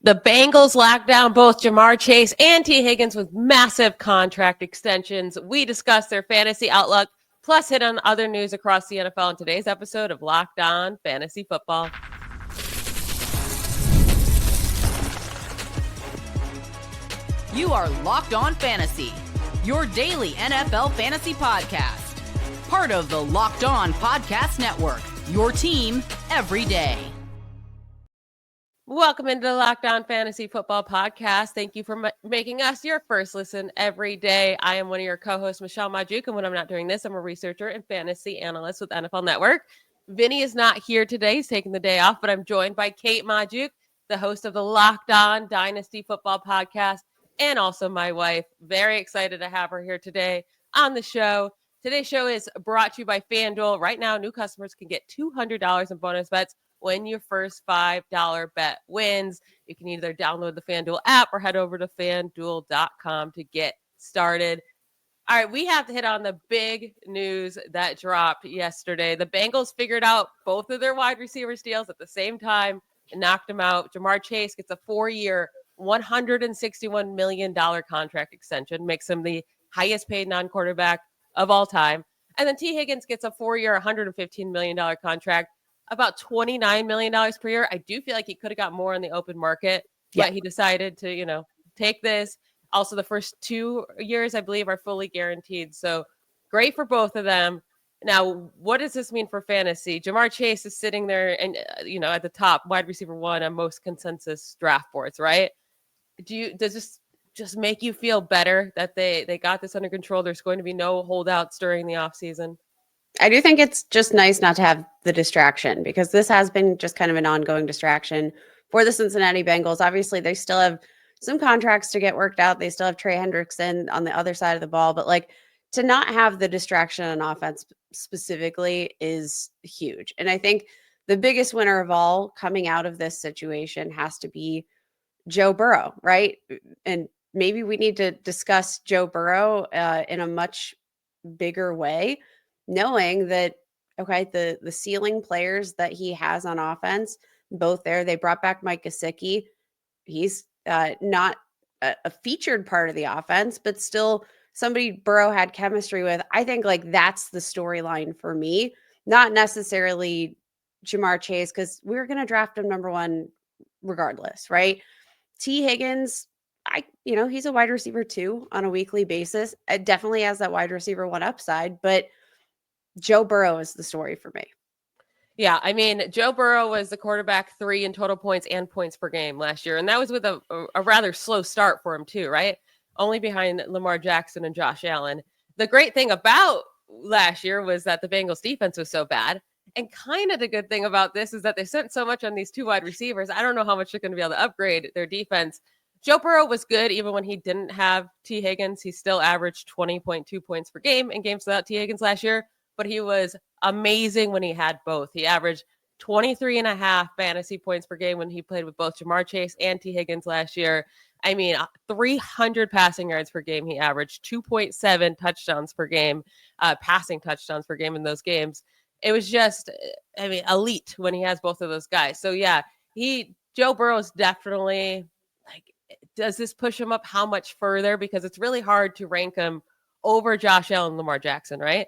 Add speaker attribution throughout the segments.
Speaker 1: The Bengals locked down both Ja'Marr Chase and Tee Higgins with massive contract extensions. We discussed their fantasy outlook, plus hit on other news across the NFL in today's episode of Locked On Fantasy Football.
Speaker 2: You are Locked On Fantasy, your daily NFL fantasy podcast. Part of the Locked On Podcast Network, your team every day.
Speaker 1: Welcome into the Locked On Fantasy Football Podcast. Thank you for making us your first listen every day. I am one of your co-hosts, Kate Magdziuk, and when I'm not doing this, I'm a researcher and fantasy analyst with NFL Network. Vinny is not here today. He's taking the day off, but I'm joined by Kate Magdziuk, the host of the Locked On Dynasty Football Podcast, and also my wife. Very excited to have her here today on the show. Today's show is brought to you by FanDuel. Right now, new customers can get $200 in bonus bets when your first $5 bet wins. You can either download the FanDuel app or head over to FanDuel.com to get started. All right, we have to hit on the big news that dropped yesterday. The Bengals figured out both of their wide receiver deals at the same time and knocked them out. Ja'Marr Chase gets a 4-year, $161 million contract extension, makes him the highest paid non-quarterback of all time. And then Tee Higgins gets a 4-year, $115 million contract, about $29 million per year. I do feel like he could have got more in the open market, but he decided to, take this. Also, the first 2 years, I believe, are fully guaranteed. So great for both of them. Now, what does this mean for fantasy? Ja'Marr Chase is sitting there and, at the top, wide receiver 1 on most consensus draft boards, right? Does this just make you feel better that they got this under control? There's going to be no holdouts during the offseason.
Speaker 3: I do think it's just nice not to have the distraction, because this has been just kind of an ongoing distraction for the Cincinnati Bengals. Obviously, they still have some contracts to get worked out. They still have Trey Hendrickson on the other side of the ball, but to not have the distraction on offense specifically is huge. And I think the biggest winner of all coming out of this situation has to be Joe Burrow, right? And maybe we need to discuss Joe Burrow in a much bigger way, knowing that, okay, the ceiling players that he has on offense, both there. They brought back Mike Gesicki. He's not a featured part of the offense, but still somebody Burrow had chemistry with. I think that's the storyline for me, not necessarily Ja'Marr Chase, because we were going to draft him number 1 regardless, right? Tee Higgins, he's a wide receiver 2 on a weekly basis. It definitely has that wide receiver 1 upside, but Joe Burrow is the story for me.
Speaker 1: Yeah, I mean, Joe Burrow was the quarterback 3 in total points and points per game last year. And that was with a rather slow start for him too, right? Only behind Lamar Jackson and Josh Allen. The great thing about last year was that the Bengals defense was so bad. And kind of the good thing about this is that they spent so much on these 2 wide receivers. I don't know how much they're going to be able to upgrade their defense. Joe Burrow was good even when he didn't have Tee Higgins. He still averaged 20.2 points per game in games without Tee Higgins last year. But he was amazing when he had both. He averaged 23.5 fantasy points per game when he played with both Ja'Marr Chase and Tee Higgins last year. I mean, 300 passing yards per game he averaged, 2.7 touchdowns per game, passing touchdowns per game in those games. It was just, elite when he has both of those guys. So yeah, Joe Burrow's definitely does this push him up how much further? Because it's really hard to rank him over Josh Allen and Lamar Jackson, right?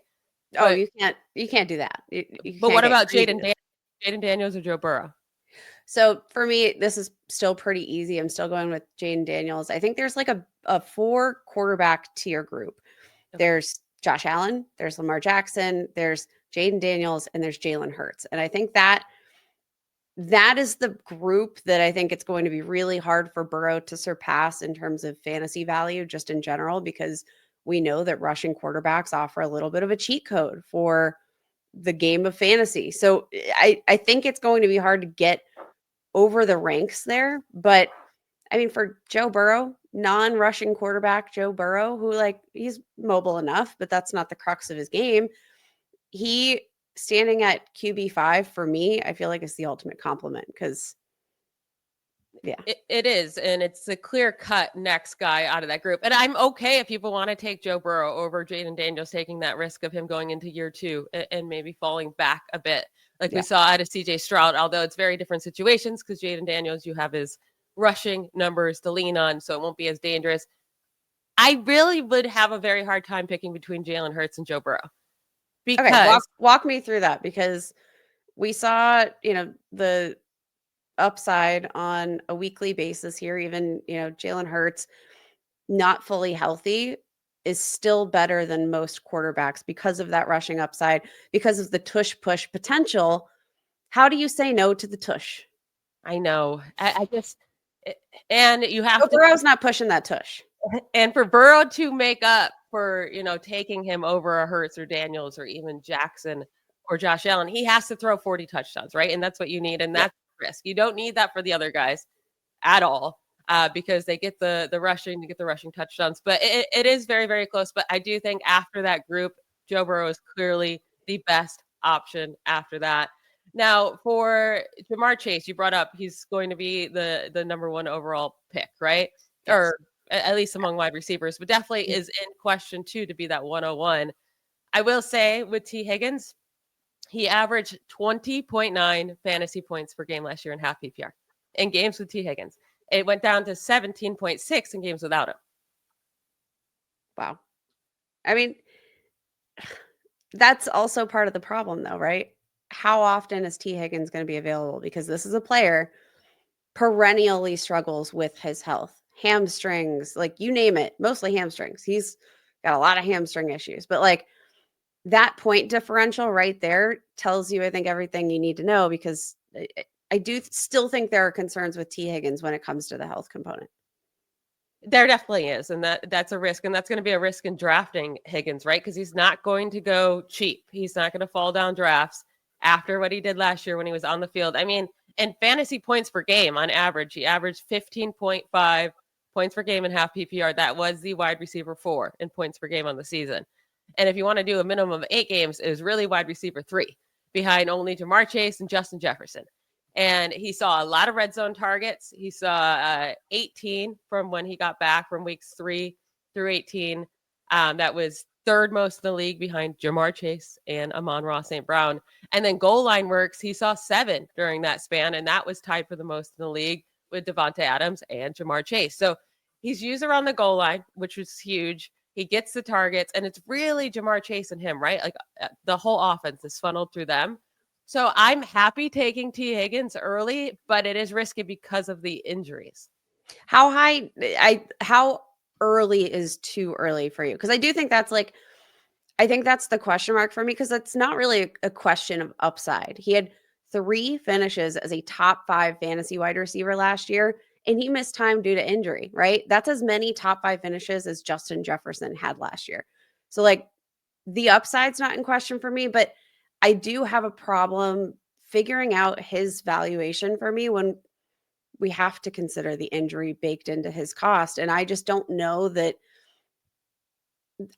Speaker 3: Oh, you can't do that.
Speaker 1: But what about Jaden Daniels or Joe Burrow?
Speaker 3: So for me, this is still pretty easy. I'm still going with Jaden Daniels. I think there's a 4 quarterback tier group. Okay. There's Josh Allen, there's Lamar Jackson, there's Jaden Daniels, and there's Jalen Hurts. And I think that is the group that I think it's going to be really hard for Burrow to surpass in terms of fantasy value, just in general, because we know that rushing quarterbacks offer a little bit of a cheat code for the game of fantasy. So I think it's going to be hard to get over the ranks there. But I mean, for Joe Burrow, non-rushing quarterback Joe Burrow, who he's mobile enough, but that's not the crux of his game. He standing at QB5 for me, I feel like it's the ultimate compliment, because
Speaker 1: it is. And it's a clear cut next guy out of that group. And I'm okay if people want to take Joe Burrow over Jaden Daniels, taking that risk of him going into year 2 and maybe falling back a bit. We saw out of CJ Stroud, although it's very different situations, because Jaden Daniels, you have his rushing numbers to lean on, so it won't be as dangerous. I really would have a very hard time picking between Jalen Hurts and Joe Burrow. Because
Speaker 3: Okay, walk me through that, because we saw, the upside on a weekly basis here. Even, Jalen Hurts, not fully healthy, is still better than most quarterbacks because of that rushing upside, because of the tush push potential. How do you say no to the tush?
Speaker 1: I know. I just, and you have
Speaker 3: Joe
Speaker 1: to.
Speaker 3: Burrow's not pushing that tush.
Speaker 1: And for Burrow to make up for, taking him over a Hurts or Daniels or even Jackson or Josh Allen, he has to throw 40 touchdowns, right? And that's what you need. And that's risk. You don't need that for the other guys at all, because they get the rushing, to get the rushing touchdowns. But it is very, very close. But I do think after that group, Joe Burrow is clearly the best option after that. Now, for Ja'Marr Chase, you brought up he's going to be the number one overall pick, right?
Speaker 3: Yes.
Speaker 1: Or at least among wide receivers, but definitely is in question too to be that 101. I will say with Tee Higgins, he averaged 20.9 fantasy points per game last year in half PPR in games with Tee Higgins. It went down to 17.6 in games without him.
Speaker 3: Wow. I mean, that's also part of the problem though, right? How often is Tee Higgins going to be available? Because this is a player perennially struggles with his health, hamstrings, like you name it, mostly hamstrings. He's got a lot of hamstring issues, but like that point differential right there tells you, I think, everything you need to know, because I do still think there are concerns with Tee Higgins when it comes to the health component.
Speaker 1: There definitely is. And that's a risk. And that's going to be a risk in drafting Higgins, right? Because he's not going to go cheap. He's not going to fall down drafts after what he did last year when he was on the field. I mean, and fantasy points per game on average, he averaged 15.5 points per game in half PPR. That was the wide receiver 4 in points per game on the season. And if you want to do a minimum of 8 games, it was really wide receiver 3 behind only Ja'Marr Chase and Justin Jefferson. And he saw a lot of red zone targets. He saw 18 from when he got back from weeks 3 through 18. That was third most in the league behind Ja'Marr Chase and Amon-Ra St. Brown. And then goal line works, he saw 7 during that span. And that was tied for the most in the league with Devontae Adams and Ja'Marr Chase. So he's used around the goal line, which was huge. He gets the targets, and it's really Ja'Marr Chase and him, right? Like the whole offense is funneled through them. So I'm happy taking Tee Higgins early, but it is risky because of the injuries.
Speaker 3: How early is too early for you? Because I do think that's I think that's the question mark for me, because it's not really a question of upside. He had 3 finishes as a top 5 fantasy wide receiver last year, and he missed time due to injury, right? That's as many top 5 finishes as Justin Jefferson had last year. So the upside's not in question for me, but I do have a problem figuring out his valuation for me when we have to consider the injury baked into his cost. And I just don't know that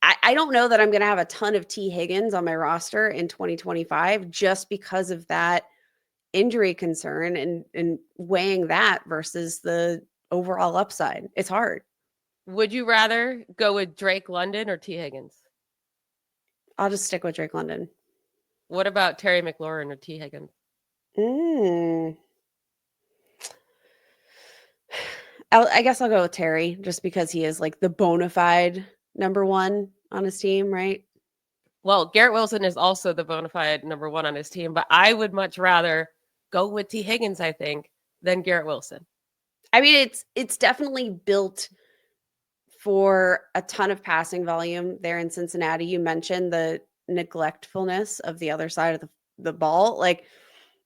Speaker 3: I don't know that I'm going to have a ton of Tee Higgins on my roster in 2025 just because of that injury concern and weighing that versus the overall upside. It's hard.
Speaker 1: Would you rather go with Drake London or Tee Higgins?
Speaker 3: I'll just stick with Drake London.
Speaker 1: What about Terry McLaurin or Tee Higgins?
Speaker 3: I guess I'll go with Terry just because he is the bona fide number 1 on his team, right?
Speaker 1: Well, Garrett Wilson is also the bona fide number 1 on his team, but I would much rather go with Tee Higgins, I think, than Garrett Wilson.
Speaker 3: I mean, it's definitely built for a ton of passing volume there in Cincinnati. You mentioned the neglectfulness of the other side of the ball.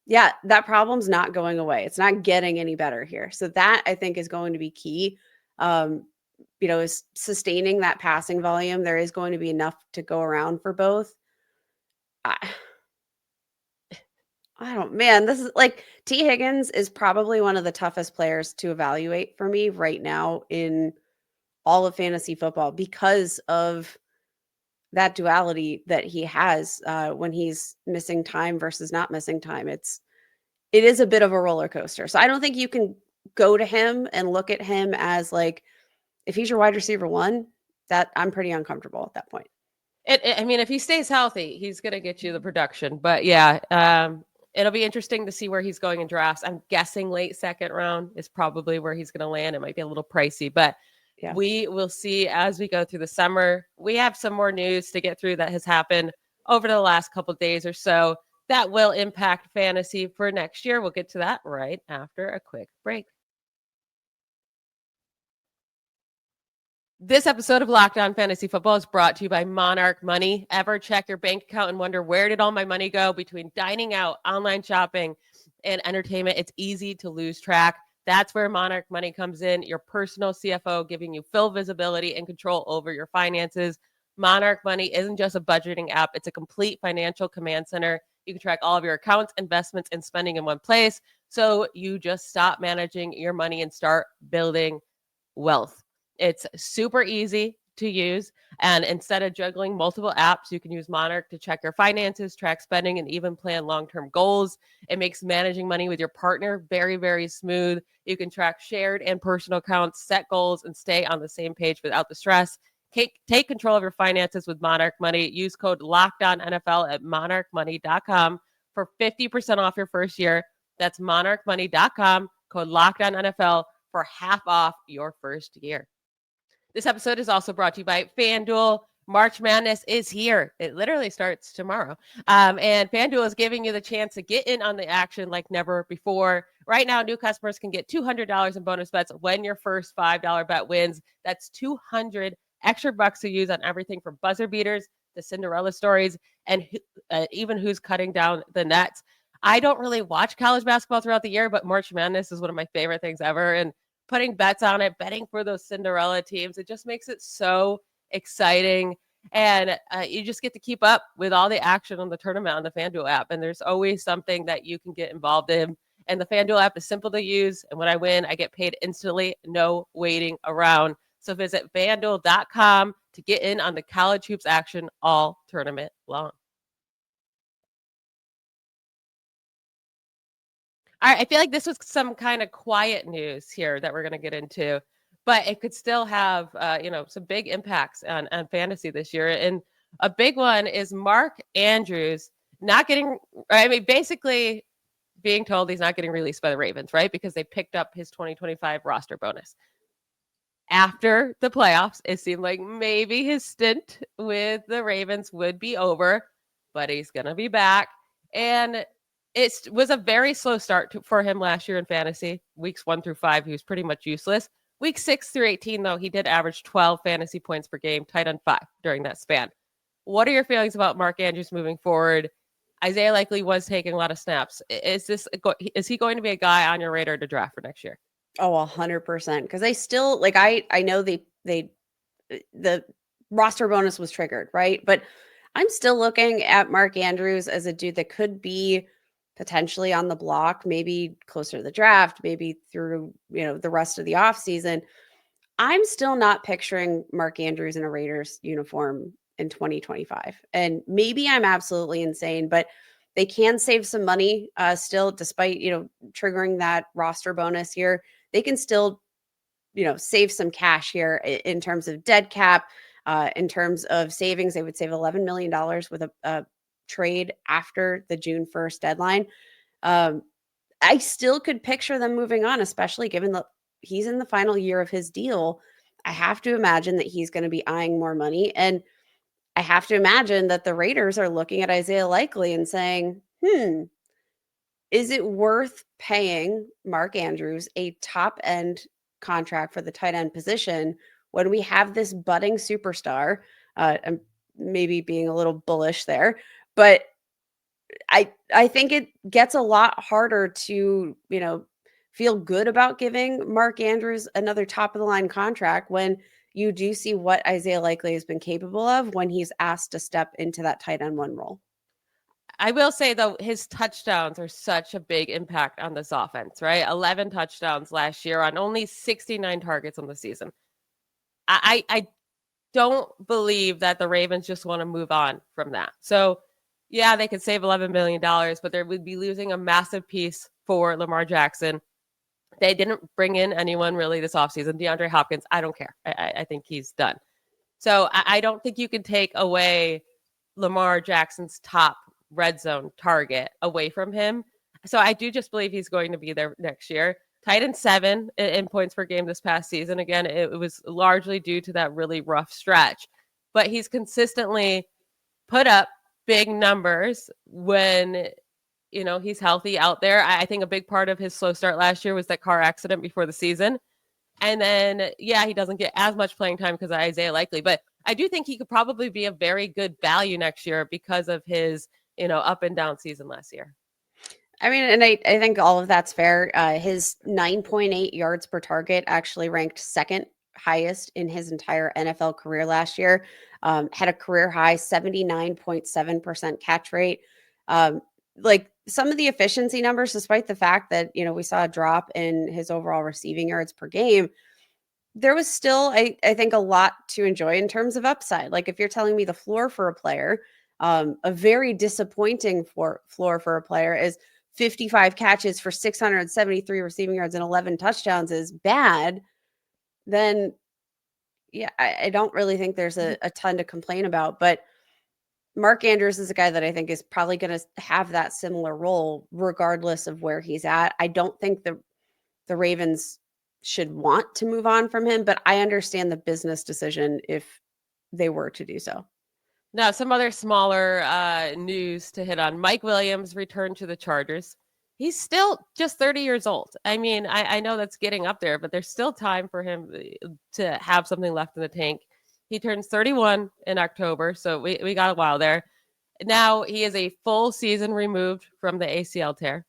Speaker 3: Yeah, that problem's not going away. It's not getting any better here. So that, I think, is going to be key. Is sustaining that passing volume. There is going to be enough to go around for both. This is Tee Higgins is probably one of the toughest players to evaluate for me right now in all of fantasy football because of that duality that he has when he's missing time versus not missing time. It is a bit of a roller coaster. So I don't think you can go to him and look at him as if he's your wide receiver 1, that I'm pretty uncomfortable at that point.
Speaker 1: I mean, if he stays healthy, he's going to get you the production. But yeah, It'll be interesting to see where he's going in drafts. I'm guessing late second round is probably where he's going to land. It might be a little pricey, but we will see as we go through the summer. We have some more news to get through that has happened over the last couple of days or so that will impact fantasy for next year. We'll get to that right after a quick break. This episode of Locked On Fantasy Football is brought to you by Monarch Money. Ever check your bank account and wonder where did all my money go between dining out, online shopping, and entertainment? It's easy to lose track. That's where Monarch Money comes in, your personal CFO, giving you full visibility and control over your finances. Monarch Money isn't just a budgeting app. It's a complete financial command center. You can track all of your accounts, investments, and spending in one place. So you just stop managing your money and start building wealth. It's super easy to use. And instead of juggling multiple apps, you can use Monarch to check your finances, track spending, and even plan long-term goals. It makes managing money with your partner very, very smooth. You can track shared and personal accounts, set goals, and stay on the same page without the stress. Take control of your finances with Monarch Money. Use code LOCKEDONNFL at monarchmoney.com for 50% off your first year. That's monarchmoney.com, code LOCKEDONNFL for half off your first year. This episode is also brought to you by FanDuel. March Madness is here. It literally starts tomorrow. And FanDuel is giving you the chance to get in on the action like never before. Right now, new customers can get $200 in bonus bets when your first $5 bet wins. That's 200 extra bucks to use on everything from buzzer beaters to Cinderella stories and even who's cutting down the nets. I don't really watch college basketball throughout the year, but March Madness is one of my favorite things ever. And putting bets on it, betting for those Cinderella teams, it just makes it so exciting. And you just get to keep up with all the action on the tournament on the FanDuel app. And there's always something that you can get involved in. And the FanDuel app is simple to use. And when I win, I get paid instantly, no waiting around. So visit FanDuel.com to get in on the college hoops action all tournament long. All right, I feel like this was some kind of quiet news here that we're going to get into, but it could still have, some big impacts on fantasy this year. And a big one is Mark Andrews basically being told he's not getting released by the Ravens, right? Because they picked up his 2025 roster bonus. After the playoffs, it seemed like maybe his stint with the Ravens would be over, but he's going to be back. And it was a very slow start for him last year in fantasy. Weeks 1 through 5, he was pretty much useless. Week 6 through 18, though, he did average 12 fantasy points per game, tight end 5 during that span. What are your feelings about Mark Andrews moving forward? Isaiah likely was taking a lot of snaps. Is he going to be a guy on your radar to draft for next year?
Speaker 3: Oh, 100%. Because they still, I know the roster bonus was triggered, right? But I'm still looking at Mark Andrews as a dude that could be potentially on the block, maybe closer to the draft, maybe through, the rest of the offseason. I'm still not picturing Mark Andrews in a Raiders uniform in 2025. And maybe I'm absolutely insane, but they can save some money still, despite, triggering that roster bonus here. They can still, save some cash here in terms of dead cap, in terms of savings. They would save $11 million with a trade after the June 1st deadline. I still could picture them moving on, especially given that he's in the final year of his deal. I have to imagine that he's going to be eyeing more money. And I have to imagine that the Raiders are looking at Isaiah Likely and saying, is it worth paying Mark Andrews a top end contract for the tight end position when we have this budding superstar? I'm maybe being a little bullish there, but I think it gets a lot harder to, feel good about giving Mark Andrews another top of the line contract when you do see what Isaiah Likely has been capable of when he's asked to step into that tight end 1 role.
Speaker 1: I will say, though, his touchdowns are such a big impact on this offense, right? 11 touchdowns last year on only 69 targets on the season. I don't believe that the Ravens just want to move on from that. So, yeah, they could save $11 million, but they would be losing a massive piece for Lamar Jackson. They didn't bring in anyone really this offseason. DeAndre Hopkins, I don't care. I think he's done. So I don't think you can take away Lamar Jackson's top red zone target away from him. So I do just believe he's going to be there next year. Tight end 7 in points per game this past season. Again, it was largely due to that really rough stretch, but he's consistently put up big numbers when he's healthy out there. I think a big part of his slow start last year was that car accident before the season. And then, he doesn't get as much playing time because of Isaiah Likely, but I do think he could probably be a very good value next year because of his, up and down season last year.
Speaker 3: I mean, and I think all of that's fair. His 9.8 yards per target actually ranked second highest in his entire NFL career last year. Had a career high 79.7% catch rate. Like some of the efficiency numbers, despite the fact that, we saw a drop in his overall receiving yards per game, there was still, I think, a lot to enjoy in terms of upside. Like if you're telling me the floor for a player, a very disappointing floor for a player is 55 catches for 673 receiving yards and 11 touchdowns is bad, then I don't really think there's a ton to complain about. But Mark Andrews is a guy that I think is probably going to have that similar role regardless of where he's at. I don't think the Ravens should want to move on from him, but I understand the business decision if they were to do so.
Speaker 1: Now, some other smaller news to hit on. Mike Williams returned to the Chargers. He's still just 30 years old. I mean, I know that's getting up there, but there's still time for him to have something left in the tank. He turns 31 in October, so we got a while there. Now he is a full season removed from the ACL tear,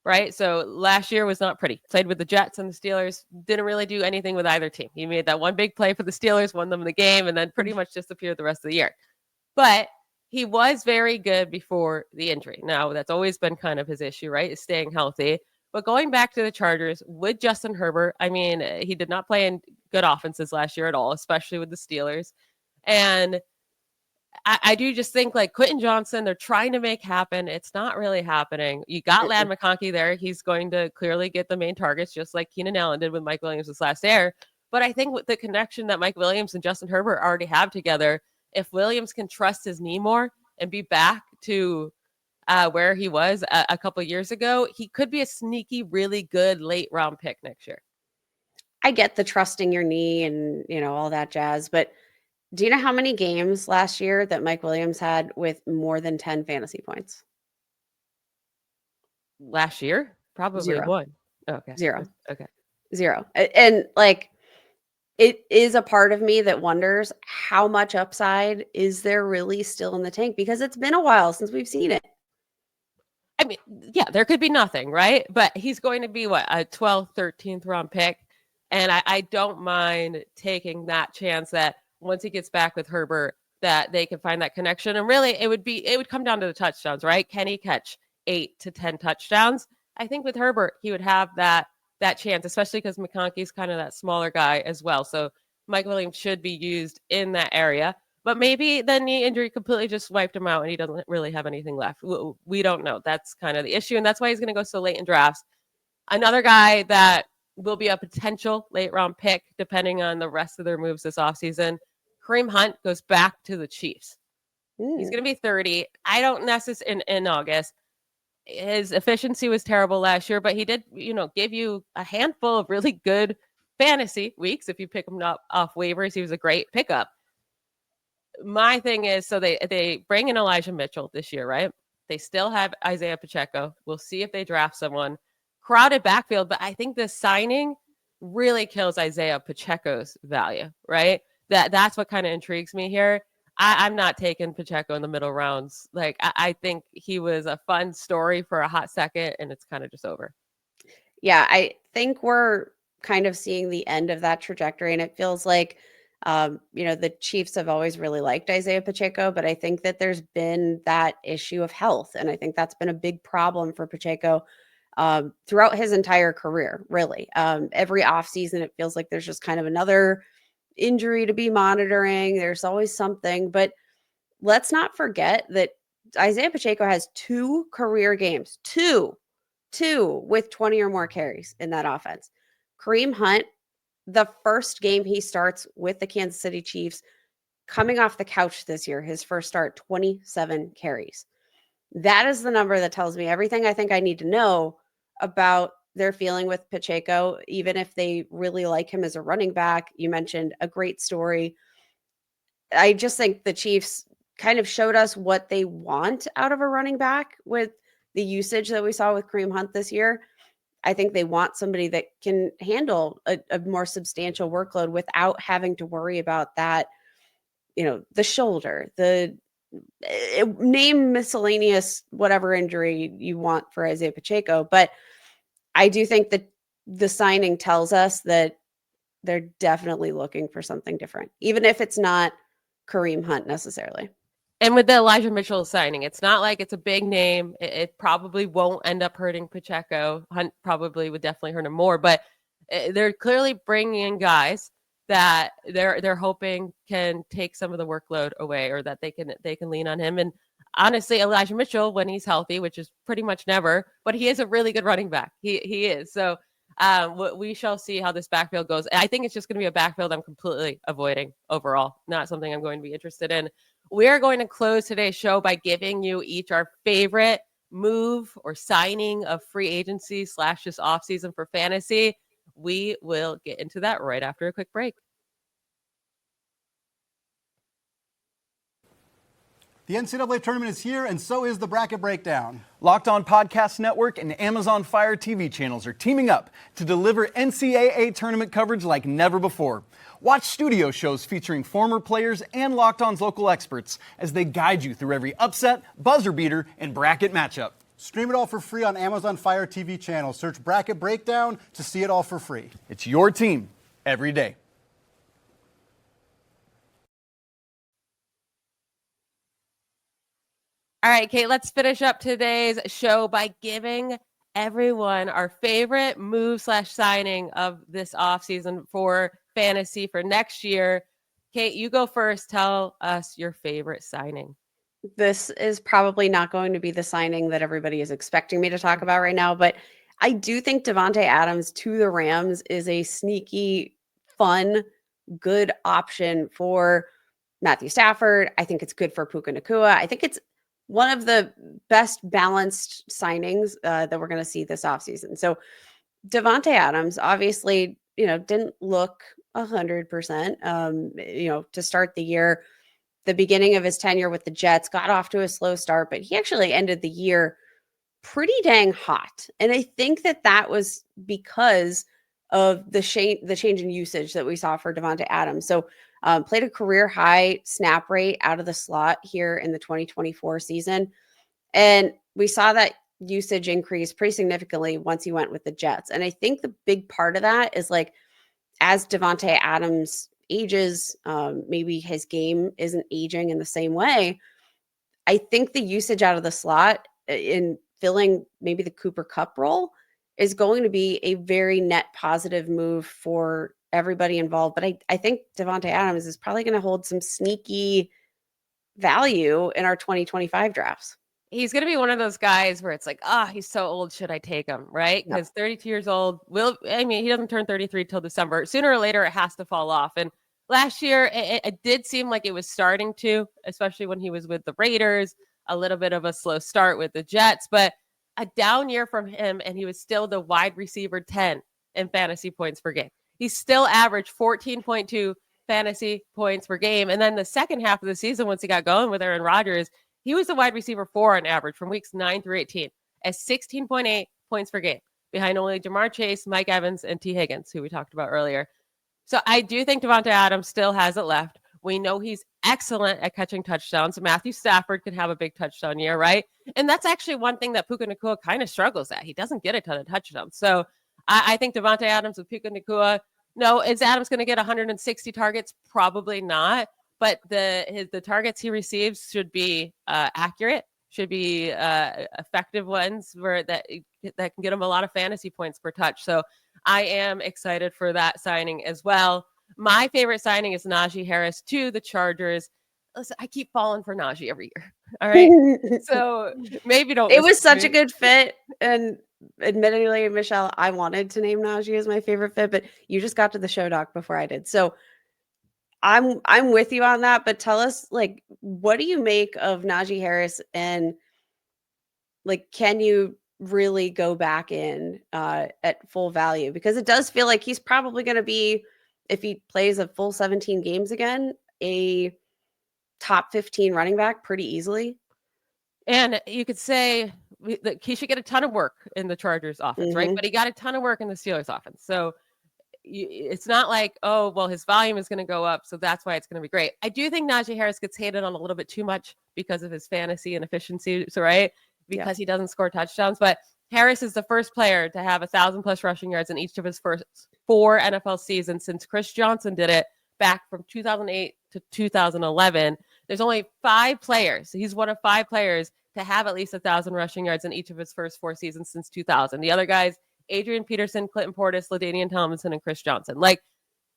Speaker 1: right? So last year was not pretty. Played with the Jets and the Steelers, didn't really do anything with either team. He made that one big play for the Steelers, won them the game, and then pretty much disappeared the rest of the year. But he was very good before the injury. Now, that's always been kind of his issue, right? Is staying healthy. But going back to the Chargers with Justin Herbert, I mean, he did not play in good offenses last year at all, especially with the Steelers. And I do just think like Quentin Johnson, they're trying to make happen. It's not really happening. You got Ladd McConkey there. He's going to clearly get the main targets, just like Keenan Allen did with Mike Williams this last year. But I think with the connection that Mike Williams and Justin Herbert already have together, if Williams can trust his knee more and be back to where he was a couple of years ago, he could be a sneaky, really good late round pick next year.
Speaker 3: I get the trusting your knee and, all that jazz, but do you know how many games last year that Mike Williams had with more than 10 fantasy points?
Speaker 1: Last year? Probably
Speaker 3: 0.
Speaker 1: 1. Okay.
Speaker 3: 0.
Speaker 1: Okay.
Speaker 3: 0. And like, it is a part of me that wonders how much upside is there really still in the tank, because it's been a while since we've seen it.
Speaker 1: I mean, yeah, there could be nothing, right? But he's going to be what, a 12th, 13th round pick. And I don't mind taking that chance that once he gets back with Herbert, that they can find that connection. And really it would come down to the touchdowns, right? Can he catch 8 to 10 touchdowns? I think with Herbert, he would have that chance, especially because McConkey's kind of that smaller guy as well. So Mike Williams should be used in that area. But maybe the knee injury completely just wiped him out and he doesn't really have anything left. We don't know. That's kind of the issue. And that's why he's going to go so late in drafts. Another guy that will be a potential late round pick, depending on the rest of their moves this offseason, Kareem Hunt goes back to the Chiefs. He's going to be 30. I don't necessarily in August. His efficiency was terrible last year, but he did, give you a handful of really good fantasy weeks. If you pick him up off waivers, he was a great pickup. My thing is, so they bring in Elijah Mitchell this year, right? They still have Isaiah Pacheco. We'll see if they draft someone. Crowded backfield, but I think the signing really kills Isaiah Pacheco's value, right? That's what kind of intrigues me here. I'm not taking Pacheco in the middle rounds. Like, I think he was a fun story for a hot second, and it's kind of just over.
Speaker 3: Yeah, I think we're kind of seeing the end of that trajectory, and it feels like, the Chiefs have always really liked Isaiah Pacheco, but I think that there's been that issue of health, and I think that's been a big problem for Pacheco throughout his entire career, really. Every offseason, it feels like there's just kind of another injury to be monitoring. There's always something, but let's not forget that Isaiah Pacheco has 2 career games, two with 20 or more carries in that offense. Kareem Hunt, the first game he starts with the Kansas City Chiefs, coming off the couch this year, his first start, 27 carries. That is the number that tells me everything I think I need to know about their feeling with Pacheco, even if they really like him as a running back. You mentioned a great story. I just think the Chiefs kind of showed us what they want out of a running back with the usage that we saw with Kareem Hunt this year. I think they want somebody that can handle a more substantial workload without having to worry about that, the shoulder, the name miscellaneous whatever injury you want for Isaiah Pacheco. But I do think that the signing tells us that they're definitely looking for something different, even if it's not Kareem Hunt necessarily.
Speaker 1: And with the Elijah Mitchell signing, it's not like it's a big name. It probably won't end up hurting Pacheco. Hunt probably would definitely hurt him more, but they're clearly bringing in guys that they're hoping can take some of the workload away, or that they can lean on him. And honestly, Elijah Mitchell, when he's healthy, which is pretty much never, but he is a really good running back. He is. So we shall see how this backfield goes. I think it's just going to be a backfield I'm completely avoiding overall. Not something I'm going to be interested in. We are going to close today's show by giving you each our favorite move or signing of free agency / this offseason for fantasy. We will get into that right after a quick break.
Speaker 4: The NCAA tournament is here, and so is the bracket breakdown.
Speaker 5: Locked On Podcast Network and Amazon Fire TV channels are teaming up to deliver NCAA tournament coverage like never before. Watch studio shows featuring former players and Locked On's local experts as they guide you through every upset, buzzer beater, and bracket matchup.
Speaker 4: Stream it all for free on Amazon Fire TV channel. Search Bracket Breakdown to see it all for free.
Speaker 5: It's your team every day.
Speaker 1: All right, Kate, let's finish up today's show by giving everyone our favorite move / signing of this offseason for fantasy for next year. Kate, you go first. Tell us your favorite signing.
Speaker 3: This is probably not going to be the signing that everybody is expecting me to talk about right now, but I do think Davante Adams to the Rams is a sneaky, fun, good option for Matthew Stafford. I think it's good for Puka Nacua. I think it's one of the best balanced signings that we're going to see this offseason. So Davante Adams obviously, didn't look 100%, to start the year. The beginning of his tenure with the Jets got off to a slow start, but he actually ended the year pretty dang hot. And I think that was because of the change in usage that we saw for Davante Adams. So played a career high snap rate out of the slot here in the 2024 season. And we saw that usage increase pretty significantly once he went with the Jets. And I think the big part of that is as Davante Adams ages, maybe his game isn't aging in the same way. I think the usage out of the slot in filling maybe the Cooper Kupp role is going to be a very net positive move for everybody involved. But I think Davante Adams is probably going to hold some sneaky value in our 2025 drafts.
Speaker 1: He's going to be one of those guys where it's like, he's so old. Should I take him? Right? Because 32 years old he doesn't turn 33 till December. Sooner or later, it has to fall off. And last year, it did seem like it was starting to, especially when he was with the Raiders, a little bit of a slow start with the Jets, but a down year from him. And he was still the wide receiver 10 in fantasy points per game. He still averaged 14.2 fantasy points per game. And then the second half of the season, once he got going with Aaron Rodgers, he was the wide receiver 4 on average from weeks 9 through 18 at 16.8 points per game, behind only Ja'Marr Chase, Mike Evans, and Tee Higgins, who we talked about earlier. So I do think Davante Adams still has it left. We know he's excellent at catching touchdowns. Matthew Stafford could have a big touchdown year, right? And that's actually one thing that Puka Nacua kind of struggles at. He doesn't get a ton of touchdowns. So I think Davante Adams with Puka Nacua, no, is Adams going to get 160 targets? Probably not. But the targets he receives should be accurate, should be effective ones that can get him a lot of fantasy points per touch. So I am excited for that signing as well. My favorite signing is Najee Harris to the Chargers. Listen, I keep falling for Najee every year. All right. So maybe don't.
Speaker 3: It was such a good fit. And admittedly, Michelle, I wanted to name Najee as my favorite fit, but you just got to the show doc before I did. So I'm with you on that, but tell us, what do you make of Najee Harris and like, can you really go back in at full value? Because it does feel like he's probably going to be, if he plays a full 17 games again, a top 15 running back pretty easily.
Speaker 1: And you could say that he should get a ton of work in the Chargers offense, right? But he got a ton of work in the Steelers offense. So it's not like, oh, well, his volume is going to go up, so that's why it's going to be great. I do think Najee Harris gets hated on a little bit too much because of his fantasy and efficiency, so right? Because he doesn't score touchdowns. But Harris is the first player to have 1,000+ rushing yards in each of his first 4 NFL seasons since Chris Johnson did it back from 2008 to 2011. There's only 5 players. He's one of 5 players to have at least 1,000 rushing yards in each of his first 4 seasons since 2000. The other guys, Adrian Peterson, Clinton Portis, LaDainian Tomlinson, and Chris Johnson. Like,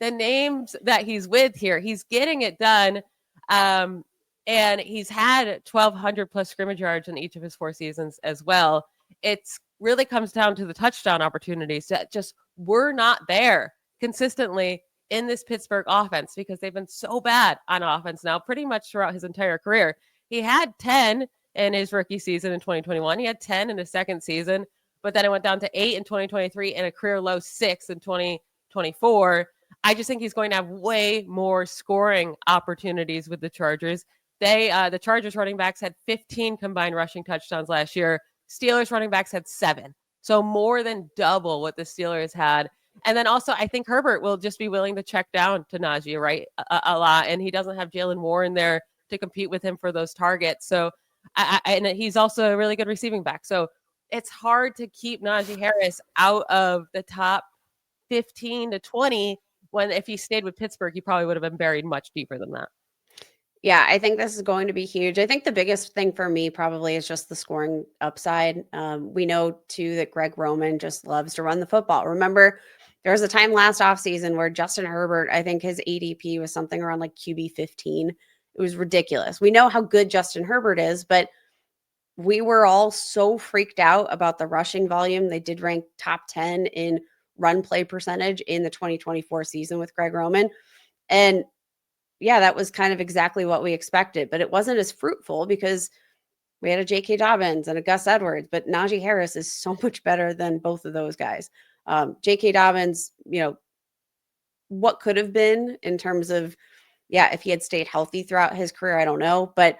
Speaker 1: the names that he's with here, he's getting it done. And he's had 1,200+ scrimmage yards in each of his 4 seasons as well. It's really comes down to the touchdown opportunities that just were not there consistently in this Pittsburgh offense because they've been so bad on offense now pretty much throughout his entire career. He had 10 in his rookie season in 2021. He had 10 in his second season, but then it went down to 8 in 2023 and a career low 6 in 2024. I just think he's going to have way more scoring opportunities with the Chargers. The Chargers running backs had 15 combined rushing touchdowns last year. Steelers running backs had 7. So more than double what the Steelers had. And then also, I think Herbert will just be willing to check down to Najee, right? A lot. And he doesn't have Jalen Warren there to compete with him for those targets. So, and he's also a really good receiving back. So it's hard to keep Najee Harris out of the top 15 to 20 when if he stayed with Pittsburgh, he probably would have been buried much deeper than that.
Speaker 3: Yeah, I think this is going to be huge. I think the biggest thing for me probably is just the scoring upside. We know, too, that Greg Roman just loves to run the football. Remember, there was a time last offseason where Justin Herbert, I think his ADP was something around like QB 15. It was ridiculous. We know how good Justin Herbert is, but we were all so freaked out about the rushing volume. They did rank top 10 in run play percentage in the 2024 season with Greg Roman. And yeah, that was kind of exactly what we expected, but it wasn't as fruitful because we had a J.K. Dobbins and a Gus Edwards, but Najee Harris is so much better than both of those guys. J.K. Dobbins, what could have been in terms of, if he had stayed healthy throughout his career, I don't know, but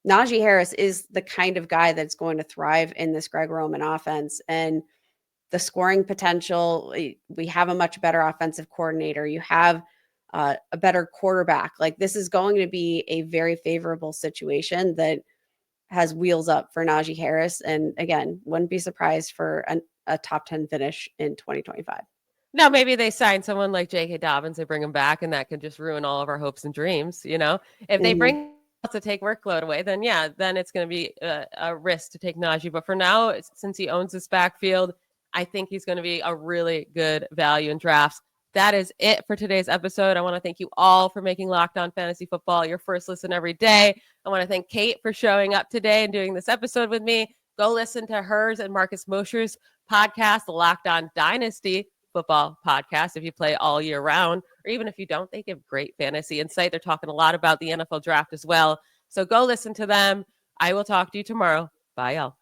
Speaker 3: Najee Harris is the kind of guy that's going to thrive in this Greg Roman offense. And the scoring potential, we have a much better offensive coordinator. You have a better quarterback. Like, this is going to be a very favorable situation that has wheels up for Najee Harris. And again, wouldn't be surprised for a top 10 finish in 2025.
Speaker 1: Now, maybe they sign someone like J.K. Dobbins, they bring him back, and that could just ruin all of our hopes and dreams. If they bring to take workload away, then it's going to be a risk to take Najee. But for now, since he owns this backfield, I think he's going to be a really good value in drafts. That is it for today's episode. I want to thank you all for making Locked On Fantasy Football your first listen every day. I want to thank Kate for showing up today and doing this episode with me. Go listen to hers and Marcus Mosher's podcast, the Locked On Dynasty Football podcast, if you play all year round, or even if you don't. They give great fantasy insight. They're talking a lot about the NFL draft as well. So go listen to them. I will talk to you tomorrow. Bye, y'all.